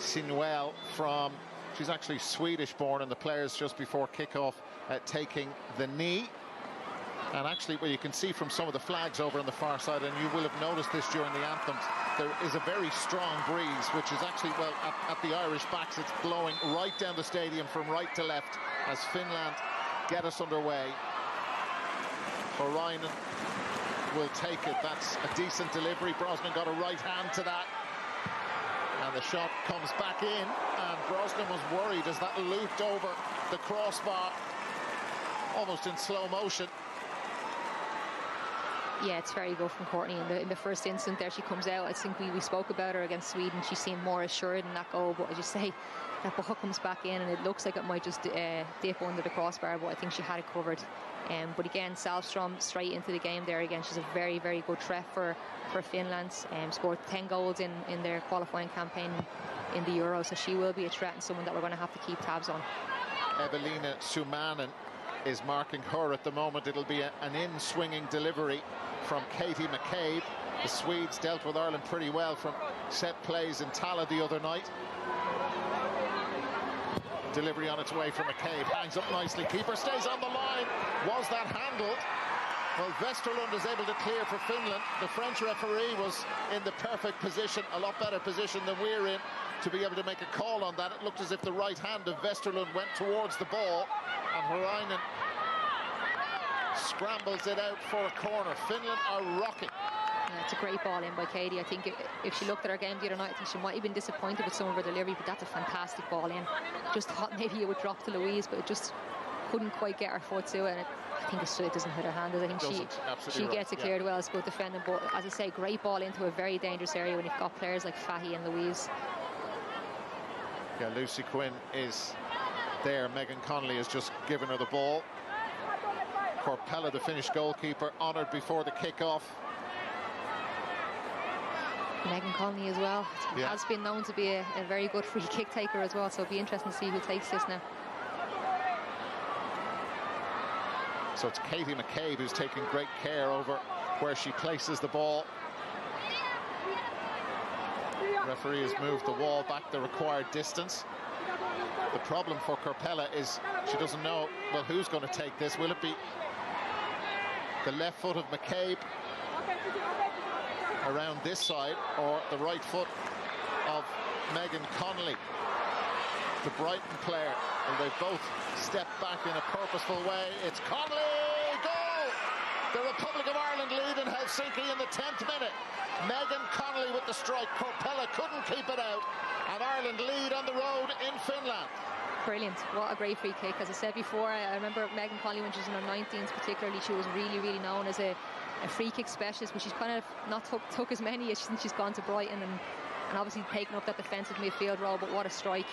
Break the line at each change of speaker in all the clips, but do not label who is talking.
Sinuel from, she's actually Swedish born, and the players just before kickoff taking the knee. And actually, well, you can see from some of the flags over on the far side, and you will have noticed this during the anthems, there is a very strong breeze, which is actually, well, at the Irish backs, it's blowing right down the stadium from right to left as Finland get us underway. Horainen will take it. That's a decent delivery. Brosnan got a right hand to that. And the shot comes back in, and Brosnan was worried as that looped over the crossbar, almost in slow motion.
Yeah, it's very good from Courtney. In the first instant there, she comes out. I think we spoke about her against Sweden. She seemed more assured in that goal, but as you say, that ball comes back in and it looks like it might just dip under the crossbar, but I think she had it covered. But again, Salstrom straight into the game there again. She's a very, very good threat for Finland. Scored 10 goals in their qualifying campaign in the Euro, so she will be a threat and someone that we're going to have to keep tabs on.
Evelina Sumanen is marking her at the moment. It'll be an in-swinging delivery from Katie McCabe. The Swedes dealt with Ireland pretty well from set plays in Tala the other night. Delivery on its way from McCabe, hangs up nicely, keeper stays on the line. Was that handled? Well, Westerlund is able to clear for Finland. The French referee was in the perfect position, a lot better position than we're in, to be able to make a call on that. It looked as if the right hand of Westerlund went towards the ball, and Horainen scrambles it out for a corner. Finland are rocking.
Yeah, it's a great ball in by Katie. I think if she looked at her game the other night, I think she might have been disappointed with some of her delivery, but that's a fantastic ball in. Just thought maybe it would drop to Louise, but it just couldn't quite get her foot to it, and I think it doesn't hit her hand. I think she gets it cleared well. It's good defending, but as I say, great ball into a very dangerous area when you've got players like Fahy and Louise.
Yeah, Lucy Quinn is there. Megan Connolly has just given her the ball. Corpella, the Finnish goalkeeper, honoured before the kick-off.
Megan Connolly as well has been known to be a very good free kick taker as well, so it'll be interesting to see who takes this now.
So it's Katie McCabe who's taking great care over where she places the ball. The referee has moved the wall back the required distance. The problem for Corpella is she doesn't know, well, who's going to take this? Will it be the left foot of McCabe around this side, or the right foot of Megan Connolly, the Brighton player? And they've both stepped back in a purposeful way. It's Connolly! Goal! The Republic of Ireland lead in Helsinki in the 10th minute. Megan Connolly with the strike. Corpella couldn't keep it out, and Ireland lead on the road in Finland.
Brilliant. What a great free kick. As I said before, I remember Megan Connolly when she was in her 19s particularly, she was really, really known as a free kick specialist, but she's kind of not took as many as since she's gone to Brighton, and obviously taken up that defensive midfield role. But what a strike.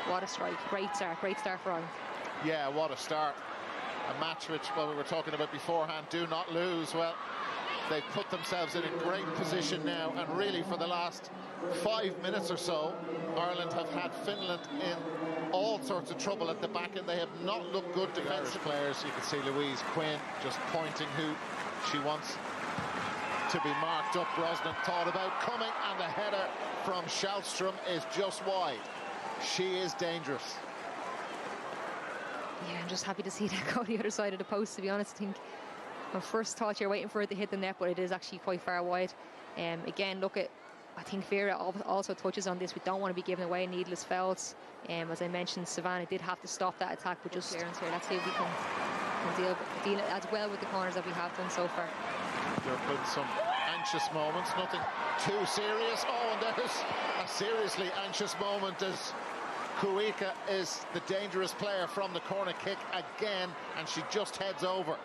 What a strike. Great start for Ireland.
Yeah, what a start. A match which, well, we were talking about beforehand, do not lose. Well, they've put themselves in a great position now, and really for the last 5 minutes or so, Ireland have had Finland in all sorts of trouble at the back, and they have not looked good defensive players. You can see Louise Quinn just pointing who she wants to be marked up. Brosnan thought about coming, and the header from Salstrom is just wide. She is dangerous.
Yeah, I'm just happy to see that go the other side of the post, to be honest. I think my first thought, you're waiting for it to hit the net, but it is actually quite far wide. Again, I think Vera also touches on this. We don't want to be giving away needless fouls. As I mentioned, Savannah did have to stop that attack, but just clearance here. Let's see if we can deal as well with the corners that we have done so far.
There have been some anxious moments, nothing too serious. Oh, and there's a seriously anxious moment as Kuika is the dangerous player from the corner kick again, and she just heads over.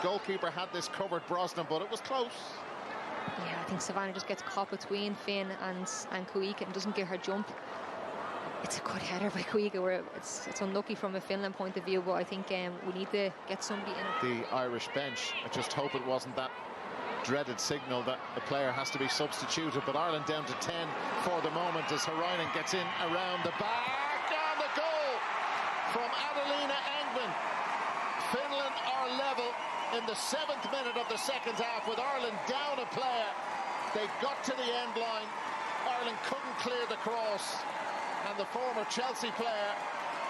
Goalkeeper had this covered, Brosnan, but it was close.
Yeah, I think Savannah just gets caught between Finn and Kuika and doesn't get her jump. It's a good header by Kuika, where it's unlucky from a Finland point of view, but I think we need to get somebody in.
The Irish bench, I just hope it wasn't that dreaded signal that the player has to be substituted, but Ireland down to 10 for the moment as Horainen gets in around the back, and the goal from Adelina Engman. Finland are level in the 7th minute of the second half with Ireland down a player. They got to the end line, Ireland couldn't clear the cross, and the former Chelsea player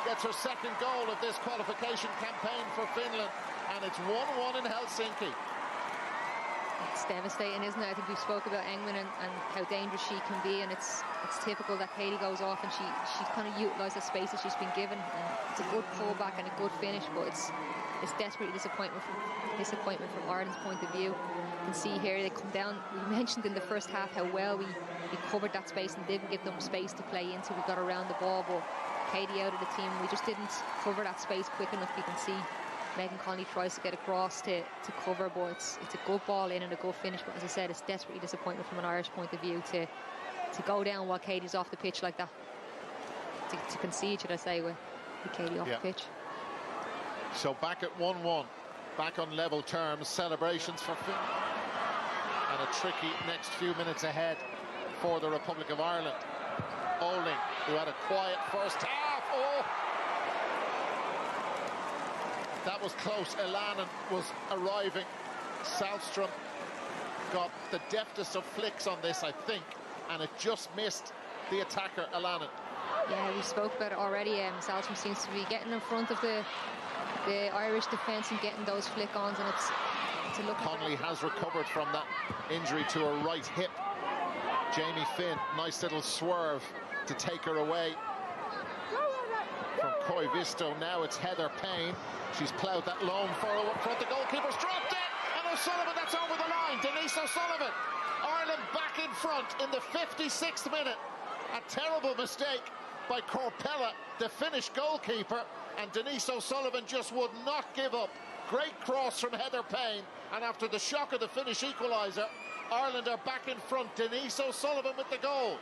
gets her second goal of this qualification campaign for Finland, and it's 1-1 in Helsinki.
It's devastating, isn't it? I think we spoke about Engman and how dangerous she can be, and it's typical that Katie goes off and she kind of utilised the space that she's been given. And it's a good pullback and a good finish, but it's desperately disappointment from Ireland's point of view. You can see here they come down. We mentioned in the first half how well we covered that space and didn't give them space to play into. We got around the ball, but Katie out of the team, we just didn't cover that space quick enough. You can see Megan Connolly tries to get across to cover, but it's a good ball in and a good finish. But as I said, it's desperately disappointment from an Irish point of view to go down while Katie's off the pitch like that. To concede, should I say, with Katie off the pitch.
So back at 1-1, back on level terms. Celebrations for Finland, and a tricky next few minutes ahead for the Republic of Ireland. Oling, who had a quiet first half. Oh! That was close. Elanen was arriving. Salstrom got the deftest of flicks on this, I think, and it just missed the attacker, Elanen.
Yeah, we spoke about it already. Salstrom seems to be getting in front of the Irish defence and getting those flick-ons, and it's a look.
Connolly has recovered from that injury to her right hip. Jamie Finn, nice little swerve to take her away from Koivisto. Now it's Heather Payne. She's ploughed that lone furrow up front. The goalkeeper's dropped it, and O'Sullivan, that's over the line. Denise O'Sullivan. Ireland back in front in the 56th minute. A terrible mistake by Corpella, the Finnish goalkeeper, and Denise O'Sullivan just would not give up. Great cross from Heather Payne, and after the shock of the Finnish equaliser, Ireland are back in front. Denise O'Sullivan with the goal.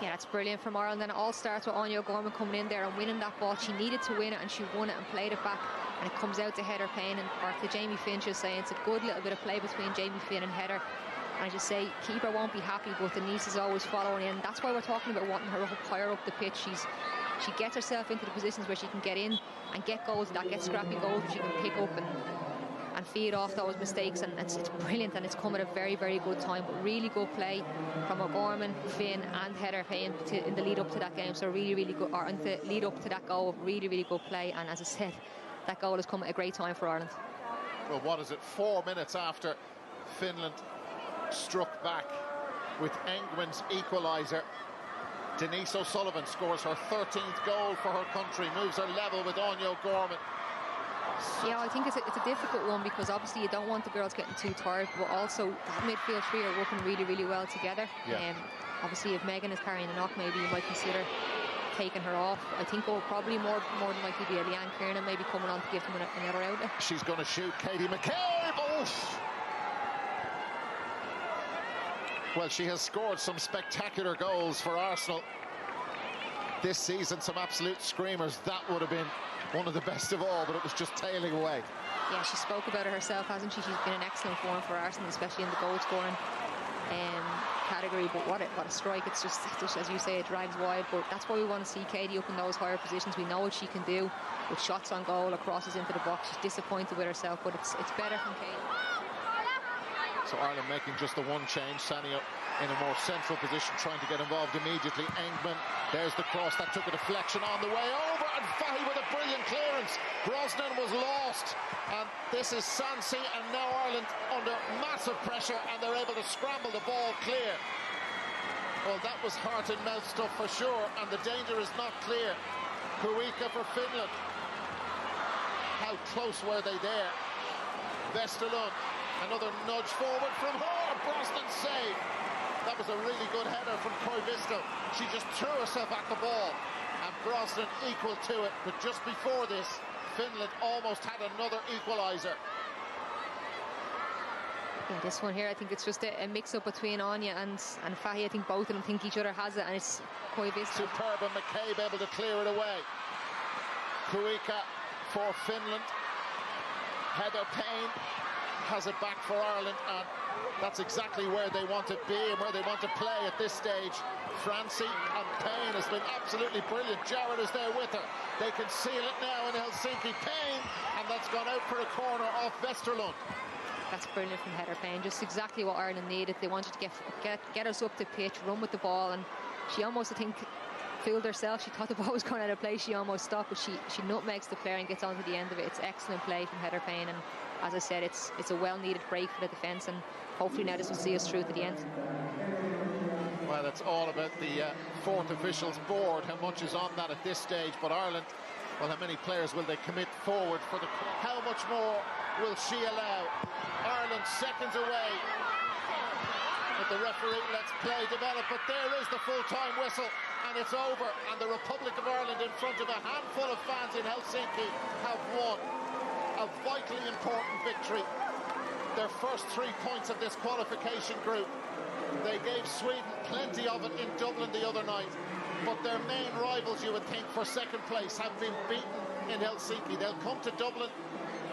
Yeah, that's brilliant from Ireland, and it all starts with Anya Gorman coming in there and winning that ball. She needed to win it, and she won it and played it back, and it comes out to Heather Payne, or to Jamie Finn, just saying it's a good little bit of play between Jamie Finn and Heather. And I just say, keeper won't be happy, but Denise is always following in. That's why we're talking about wanting her up higher up the pitch. She gets herself into the positions where she can get in and get goals, that get scrappy goals that she can pick up and feed off those mistakes, and it's brilliant, and it's come at a very, very good time. But really good play from O'Gorman, Finn and Heather Payne in the lead up to that game. So really, really good, or in the lead up to that goal, really, really good play. And as I said, that goal has come at a great time for Ireland.
Well, what is it, 4 minutes after Finland struck back with Engman's equaliser, Denise O'Sullivan scores her 13th goal for her country, moves her level with Anya O'Gorman.
Yeah, I think it's a difficult one, because obviously you don't want the girls getting too tired, but also that midfield three are working really, really well together.
Yeah.
Obviously, if Megan is carrying a knock, maybe you might consider taking her off. I think it will probably more than likely be a Leanne Kiernan maybe coming on to give them another outlet.
She's going to shoot Katie McCabe. Oof. Well, she has scored some spectacular goals for Arsenal this season, some absolute screamers. That would have been one of the best of all, but it was just tailing away.
Yeah, she spoke about it herself, hasn't she? She's been in excellent form for Arsenal, especially in the goal scoring category. But what a strike. It's just, as you say, it drags wide, but that's why we want to see Katie up in those higher positions. We know what she can do with shots on goal or crosses into the box. She's disappointed with herself, but it's better from Katie.
So Ireland making just the one change. Sania in a more central position, trying to get involved immediately. Engman, there's the cross that took a deflection on the way over, and Fahy with a brilliant clearance. Brosnan was lost, and this is Sansi, and now Ireland under massive pressure, and they're able to scramble the ball clear. Well, that was heart and mouth stuff for sure, and the danger is not clear. Kuikka for Finland. How close were they there? Westerlund, another nudge forward from her. Brosnan save. That was a really good header from Koivisto. She just threw herself at the ball, and Brosnan equal to it. But just before this, Finland almost had another equaliser.
Yeah, this one here, I think it's just a mix-up between Anya and Fahy. I think both of them think each other has it, and it's Koivisto.
Superb, and McCabe able to clear it away. Kuikka for Finland. Heather Payne has it back for Ireland, and that's exactly where they want to be and where they want to play at this stage. Francie and Payne has been absolutely brilliant. Jarrett is there with her. They can seal it now in Helsinki. Payne, and that's gone out for a corner off Westerlund.
That's brilliant from Heather Payne. Just exactly what Ireland needed. They wanted to get us up the pitch, run with the ball, and she almost, I think, fooled herself. She thought the ball was going out of play. She almost stopped, but she nutmegs the player and gets on to the end of it. It's excellent play from Heather Payne, and as I said, it's a well-needed break for the defence, and hopefully now this will see us through to the end.
Well, it's all about the fourth officials board, how much is on that at this stage, but Ireland, well, how many players will they commit forward for the... How much more will she allow? Ireland seconds away. But the referee lets play develop, but there is the full-time whistle, and it's over, and the Republic of Ireland, in front of a handful of fans in Helsinki, have won a vitally important victory. Their first 3 points of this qualification group. They gave Sweden plenty of it in Dublin the other night, but their main rivals, you would think, for second place have been beaten in Helsinki. They'll come to Dublin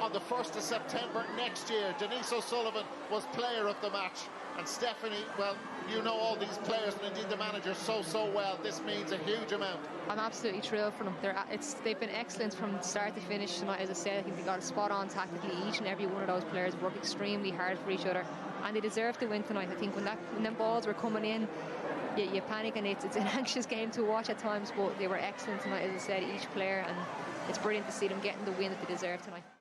on the 1st of September next year. Denise O'Sullivan was player of the match, and Stephanie, well, you know all these players and indeed the manager so well. This means a huge amount.
I'm absolutely thrilled for them. They've been excellent from start to finish tonight. As I said, I think they got a spot on tactically. Each and every one of those players worked extremely hard for each other, and they deserve to win tonight. I think when them balls were coming in, you panic, and it's an anxious game to watch at times, but they were excellent tonight, as I said, each player, and it's brilliant to see them getting the win that they deserve tonight.